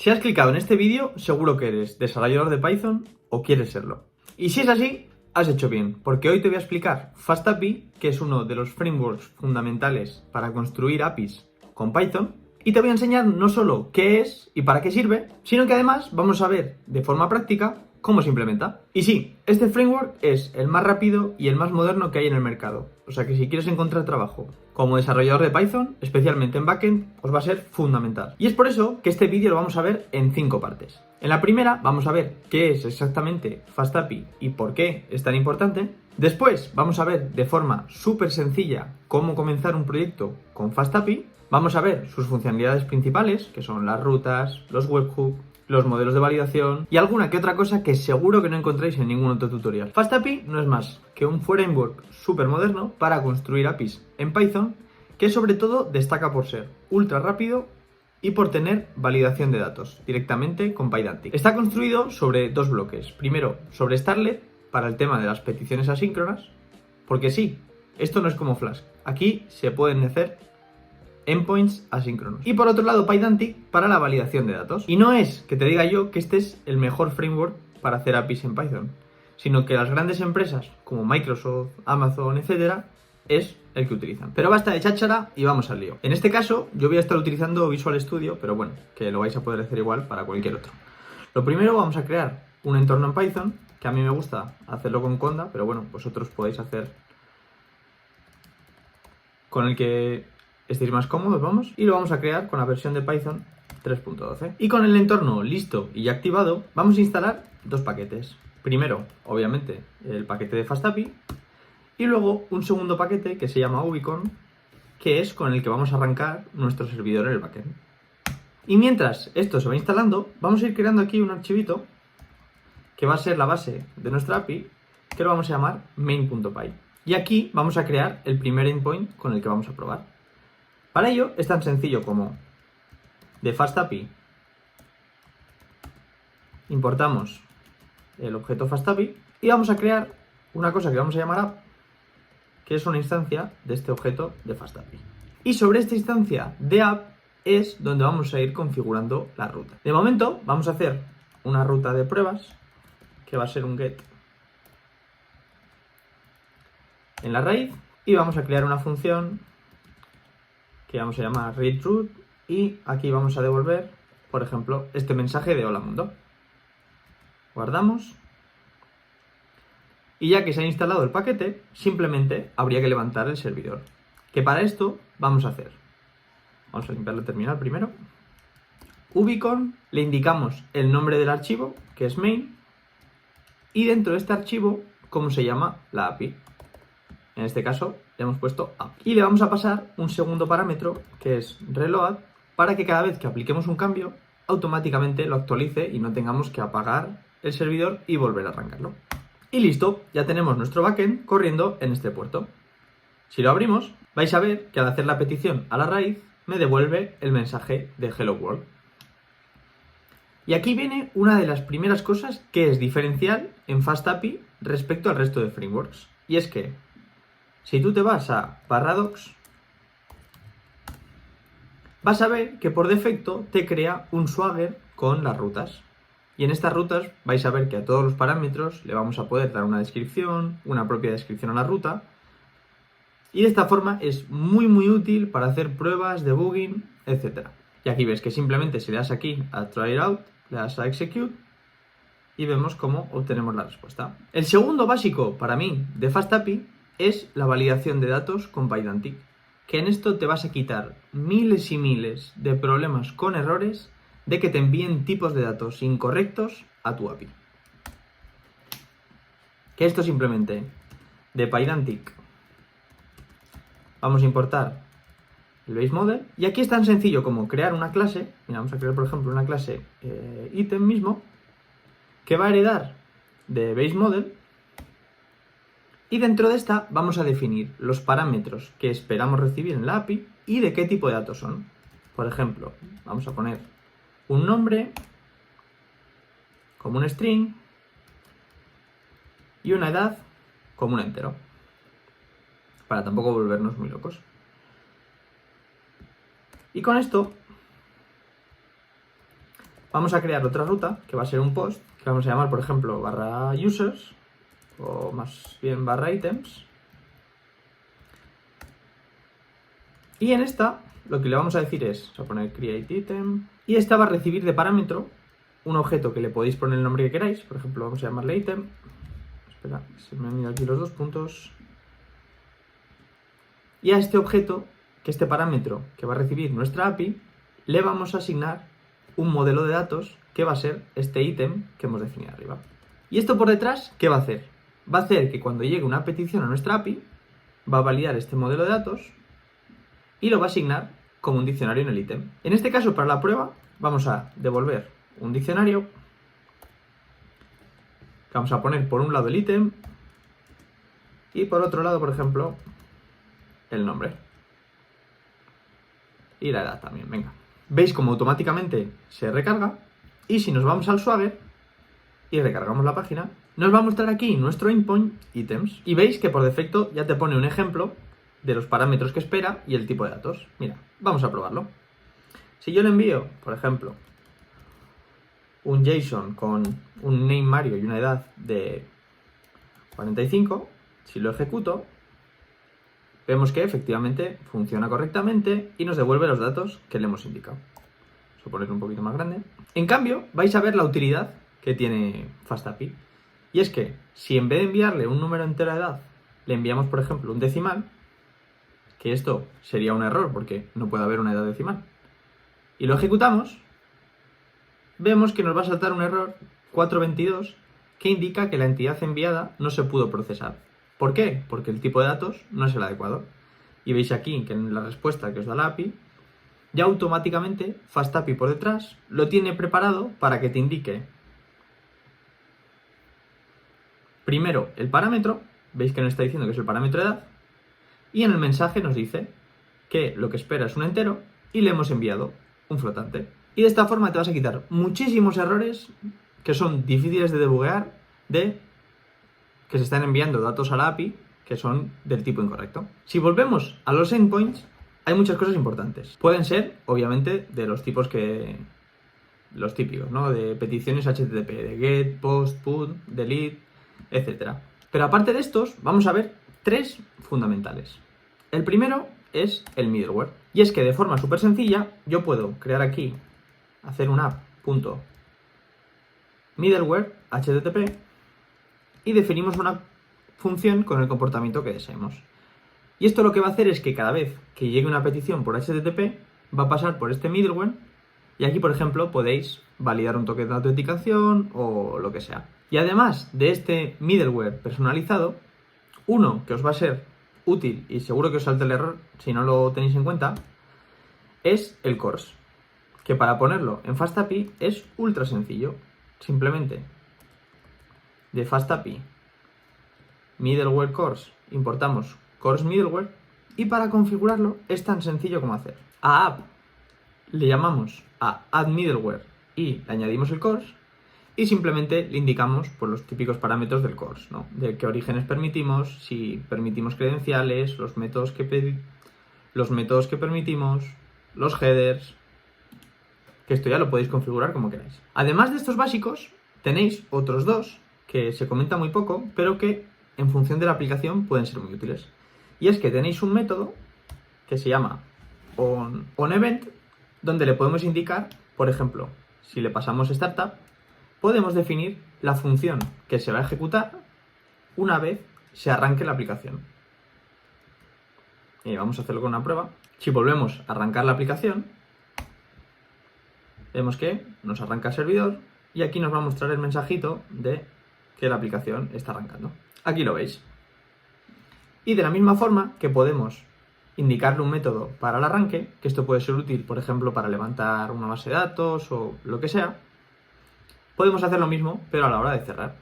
Si has clicado en este vídeo, seguro que eres desarrollador de Python o quieres serlo. Y si es así, has hecho bien, porque hoy te voy a explicar FastAPI, que es uno de los frameworks fundamentales para construir APIs con Python, y te voy a enseñar no solo qué es y para qué sirve, sino que además vamos a ver de forma práctica cómo se implementa. Y sí, este framework es el más rápido y el más moderno que hay en el mercado. O sea que si quieres encontrar trabajo como desarrollador de Python, especialmente en backend, os va a ser fundamental. Y es por eso que este vídeo lo vamos a ver en 5 partes. En la primera vamos a ver qué es exactamente FastAPI y por qué es tan importante. Después vamos a ver de forma súper sencilla cómo comenzar un proyecto con FastAPI. Vamos a ver sus funcionalidades principales, que son las rutas, los webhooks, los modelos de validación y alguna que otra cosa que seguro que no encontráis en ningún otro tutorial. FastAPI no es más que un framework súper moderno para construir APIs en Python que sobre todo destaca por ser ultra rápido y por tener validación de datos directamente con Pydantic. Está construido sobre dos bloques. Primero, sobre Starlet para el tema de las peticiones asíncronas, porque sí, esto no es como Flask. Aquí se pueden hacer endpoints asíncronos. Y por otro lado, Pydantic para la validación de datos. Y no es que te diga yo que este es el mejor framework para hacer APIs en Python, sino que las grandes empresas como Microsoft, Amazon, etcétera, es el que utilizan. Pero basta de cháchara y vamos al lío. En este caso, yo voy a estar utilizando Visual Studio, pero bueno, que lo vais a poder hacer igual para cualquier otro. Lo primero, vamos a crear un entorno en Python, que a mí me gusta hacerlo con Conda, pero bueno, vosotros podéis hacer con el que estéis más cómodos, vamos, y lo vamos a crear con la versión de Python 3.12. Y con el entorno listo y activado, vamos a instalar dos paquetes. Primero, obviamente, el paquete de FastAPI, y luego un segundo paquete que se llama Ubicon, que es con el que vamos a arrancar nuestro servidor en el backend. Y mientras esto se va instalando, vamos a ir creando aquí un archivito que va a ser la base de nuestra API, que lo vamos a llamar main.py. Y aquí vamos a crear el primer endpoint con el que vamos a probar. Para ello es tan sencillo como de FastAPI importamos el objeto FastAPI y vamos a crear una cosa que vamos a llamar app, que es una instancia de este objeto de FastAPI. Y sobre esta instancia de app es donde vamos a ir configurando la ruta. De momento vamos a hacer una ruta de pruebas que va a ser un get en la raíz y vamos a crear una función que vamos a llamar readRoute y aquí vamos a devolver, por ejemplo, este mensaje de hola mundo. Guardamos. Y ya que se ha instalado el paquete, simplemente habría que levantar el servidor. Que para esto vamos a hacer. Vamos a limpiar la terminal primero. Ubicon, le indicamos el nombre del archivo, que es main, y dentro de este archivo, cómo se llama la API. En este caso, le hemos puesto app. Y le vamos a pasar un segundo parámetro, que es reload, para que cada vez que apliquemos un cambio, automáticamente lo actualice y no tengamos que apagar el servidor y volver a arrancarlo. Y listo, ya tenemos nuestro backend corriendo en este puerto. Si lo abrimos, vais a ver que al hacer la petición a la raíz, me devuelve el mensaje de Hello World. Y aquí viene una de las primeras cosas que es diferencial en FastAPI respecto al resto de frameworks. Y es que, si tú te vas a Paradox, vas a ver que por defecto te crea un Swagger con las rutas. Y en estas rutas vais a ver que a todos los parámetros le vamos a poder dar una descripción, una propia descripción a la ruta. Y de esta forma es muy útil para hacer pruebas, debugging, etc. Y aquí ves que simplemente si le das aquí a Try It Out, le das a Execute y vemos cómo obtenemos la respuesta. El segundo básico para mí de FastAPI es la validación de datos con Pydantic, que en esto te vas a quitar miles y miles de problemas con errores de que te envíen tipos de datos incorrectos a tu API. Que esto simplemente de Pydantic vamos a importar el base model y aquí es tan sencillo como crear una clase. Mira, vamos a crear por ejemplo una clase item mismo que va a heredar de base model. Y dentro de esta vamos a definir los parámetros que esperamos recibir en la API y de qué tipo de datos son. Por ejemplo, vamos a poner un nombre como un string y una edad como un entero, para tampoco volvernos muy locos. Y con esto vamos a crear otra ruta que va a ser un post, que vamos a llamar, por ejemplo, /users, o más bien /items. Y en esta, lo que le vamos a decir es, vamos a poner create item, y esta va a recibir de parámetro un objeto que le podéis poner el nombre que queráis, por ejemplo, vamos a llamarle item. Espera, se me han ido aquí los dos puntos. Y a este objeto, que este parámetro que va a recibir nuestra API, le vamos a asignar un modelo de datos que va a ser este ítem que hemos definido arriba. Y esto por detrás, ¿qué va a hacer? Va a hacer que cuando llegue una petición a nuestra API, va a validar este modelo de datos y lo va a asignar como un diccionario en el ítem. En este caso, para la prueba, vamos a devolver un diccionario. Vamos a poner por un lado el ítem y por otro lado, por ejemplo, el nombre. Y la edad también, venga. Veis cómo automáticamente se recarga. Y si nos vamos al Swagger y recargamos la página, nos va a mostrar aquí nuestro endpoint items. Y veis que por defecto ya te pone un ejemplo de los parámetros que espera y el tipo de datos. Mira, vamos a probarlo. Si yo le envío, por ejemplo, un JSON con un name Mario y una edad de 45, si lo ejecuto, vemos que efectivamente funciona correctamente y nos devuelve los datos que le hemos indicado. Vamos a ponerlo un poquito más grande. En cambio, vais a ver la utilidad que tiene FastAPI. Y es que si en vez de enviarle un número entero de edad, le enviamos, por ejemplo, un decimal, que esto sería un error porque no puede haber una edad decimal, y lo ejecutamos, vemos que nos va a saltar un error 422 que indica que la entidad enviada no se pudo procesar. ¿Por qué? Porque el tipo de datos no es el adecuado. Y veis aquí que en la respuesta que os da la API, ya automáticamente FastAPI por detrás lo tiene preparado para que te indique primero el parámetro, veis que nos está diciendo que es el parámetro de edad, y en el mensaje nos dice que lo que espera es un entero y le hemos enviado un flotante. Y de esta forma te vas a quitar muchísimos errores que son difíciles de debuguear de que se están enviando datos a la API que son del tipo incorrecto. Si volvemos a los endpoints, hay muchas cosas importantes. Pueden ser, obviamente, de los tipos los típicos, ¿no? De peticiones HTTP, de GET, POST, PUT, DELETE, etc. Pero aparte de estos, vamos a ver tres fundamentales. El primero es el middleware. Y es que de forma súper sencilla, yo puedo crear aquí, hacer un app.middleware HTTP y definimos una función con el comportamiento que deseemos. Y esto lo que va a hacer es que cada vez que llegue una petición por HTTP, va a pasar por este middleware y aquí, por ejemplo, podéis validar un token de autenticación o lo que sea. Y además de este middleware personalizado, uno que os va a ser útil y seguro que os salte el error si no lo tenéis en cuenta, es el CORS, que para ponerlo en FastAPI es ultra sencillo. Simplemente de FastAPI middleware CORS importamos CORS middleware y para configurarlo es tan sencillo como hacer a app le llamamos a add middleware y le añadimos el CORS y simplemente le indicamos pues, los típicos parámetros del CORS, ¿no? De qué orígenes permitimos, si permitimos credenciales, los métodos que permitimos, los headers, que esto ya lo podéis configurar como queráis. Además de estos básicos, tenéis otros dos que se comenta muy poco, pero que en función de la aplicación pueden ser muy útiles. Y es que tenéis un método que se llama onEvent, donde le podemos indicar, por ejemplo, si le pasamos startup, podemos definir la función que se va a ejecutar una vez se arranque la aplicación. Vamos a hacerlo con una prueba. Si volvemos a arrancar la aplicación, vemos que nos arranca el servidor y aquí nos va a mostrar el mensajito de que la aplicación está arrancando. Aquí lo veis. Y de la misma forma que podemos indicarle un método para el arranque, que esto puede ser útil, por ejemplo, para levantar una base de datos o lo que sea, podemos hacer lo mismo, pero a la hora de cerrar.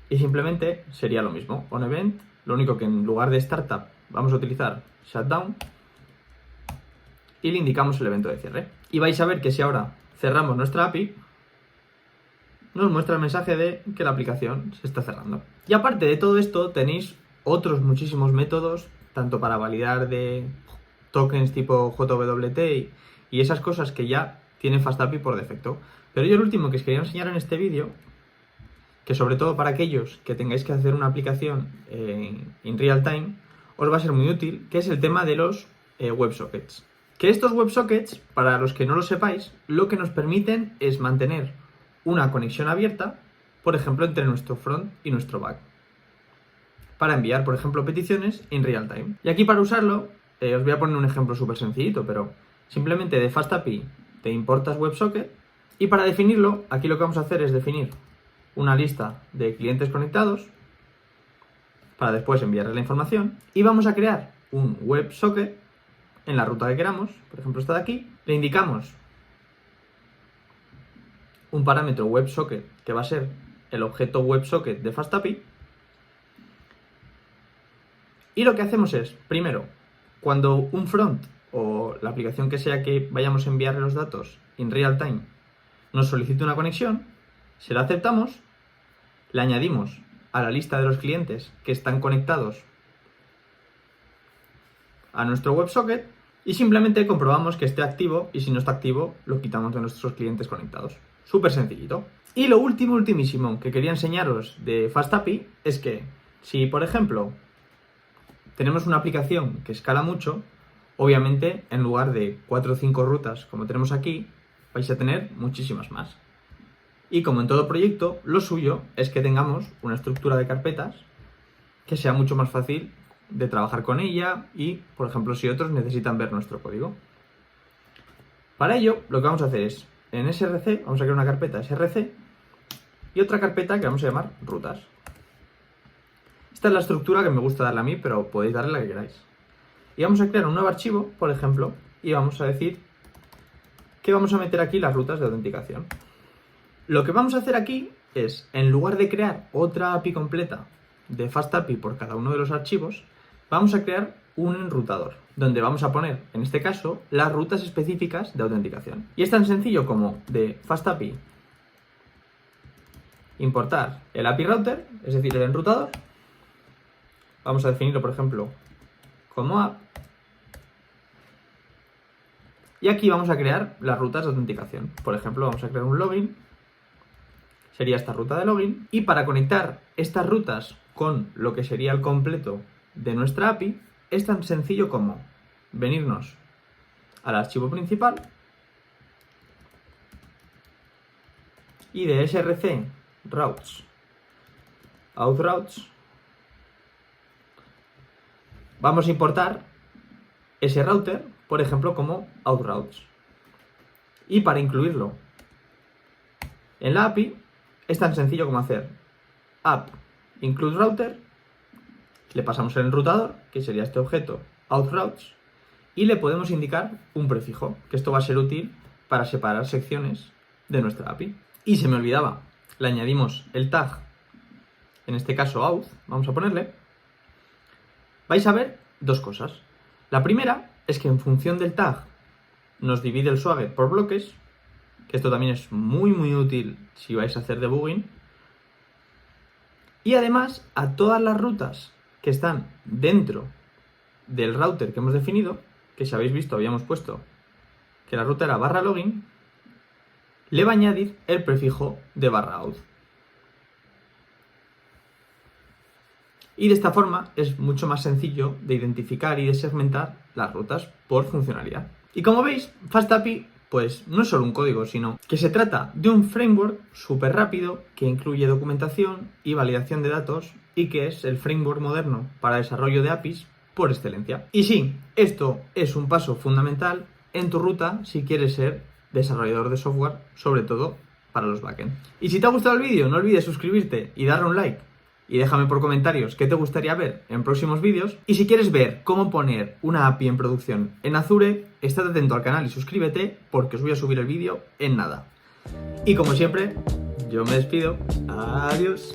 Y simplemente sería lo mismo. onEvent, lo único que en lugar de startup vamos a utilizar shutdown y le indicamos el evento de cierre. Y vais a ver que si ahora cerramos nuestra API, nos muestra el mensaje de que la aplicación se está cerrando. Y aparte de todo esto, tenéis otros muchísimos métodos, tanto para validar de tokens tipo JWT y esas cosas que ya tiene FastAPI por defecto. Pero yo lo último que os quería enseñar en este vídeo, que sobre todo para aquellos que tengáis que hacer una aplicación en real time, os va a ser muy útil, que es el tema de los WebSockets. Que estos WebSockets, para los que no lo sepáis, lo que nos permiten es mantener una conexión abierta, por ejemplo, entre nuestro front y nuestro back, para enviar, por ejemplo, peticiones en real time. Y aquí para usarlo, os voy a poner un ejemplo súper sencillito, pero simplemente de FastAPI te importas WebSocket y para definirlo, aquí lo que vamos a hacer es definir una lista de clientes conectados para después enviarles la información y vamos a crear un WebSocket en la ruta que queramos, por ejemplo esta de aquí, le indicamos un parámetro WebSocket que va a ser el objeto WebSocket de FastAPI y lo que hacemos es, primero, cuando un front o la aplicación que sea que vayamos a enviarle los datos en real time nos solicite una conexión, se la aceptamos, le añadimos a la lista de los clientes que están conectados a nuestro WebSocket y simplemente comprobamos que esté activo y si no está activo lo quitamos de nuestros clientes conectados. Súper sencillito. Y lo ultimísimo que quería enseñaros de FastAPI es que si, por ejemplo, tenemos una aplicación que escala mucho, obviamente en lugar de 4 o 5 rutas como tenemos aquí, vais a tener muchísimas más. Y como en todo proyecto, lo suyo es que tengamos una estructura de carpetas que sea mucho más fácil de trabajar con ella y, por ejemplo, si otros necesitan ver nuestro código. Para ello, lo que vamos a hacer es, en SRC, vamos a crear una carpeta SRC y otra carpeta que vamos a llamar rutas. Esta es la estructura que me gusta darle a mí, pero podéis darle la que queráis. Y vamos a crear un nuevo archivo, por ejemplo, y vamos a decir que vamos a meter aquí las rutas de autenticación. Lo que vamos a hacer aquí es, en lugar de crear otra API completa de FastAPI por cada uno de los archivos, vamos a crear un enrutador, donde vamos a poner, en este caso, las rutas específicas de autenticación. Y es tan sencillo como de FastAPI importar el API router, es decir, el enrutador. Vamos a definirlo, por ejemplo, como app. Y aquí vamos a crear las rutas de autenticación. Por ejemplo, vamos a crear un login. Sería esta ruta de login. Y para conectar estas rutas con lo que sería el completo de nuestra API, es tan sencillo como venirnos al archivo principal y de src routes authroutes vamos a importar ese router, por ejemplo, como authroutes. Y para incluirlo en la API es tan sencillo como hacer app include router, le pasamos el enrutador, que sería este objeto authroutes, y le podemos indicar un prefijo, que esto va a ser útil para separar secciones de nuestra API. Y se me olvidaba, le añadimos el tag, en este caso auth, vamos a ponerle. Vais a ver dos cosas. La primera es que en función del tag nos divide el Swagger por bloques, que esto también es muy útil si vais a hacer debugging. Y además a todas las rutas que están dentro del router que hemos definido, que si habéis visto habíamos puesto que la ruta era /login, le va a añadir el prefijo de /auth. Y de esta forma es mucho más sencillo de identificar y de segmentar las rutas por funcionalidad. Y como veis, FastAPI pues no es solo un código, sino que se trata de un framework súper rápido que incluye documentación y validación de datos y que es el framework moderno para desarrollo de APIs por excelencia. Y sí, esto es un paso fundamental en tu ruta si quieres ser desarrollador de software, sobre todo para los backend. Y si te ha gustado el vídeo, no olvides suscribirte y darle un like. Y déjame por comentarios qué te gustaría ver en próximos vídeos. Y si quieres ver cómo poner una API en producción en Azure, estate atento al canal y suscríbete porque os voy a subir el vídeo en nada. Y como siempre, yo me despido. Adiós.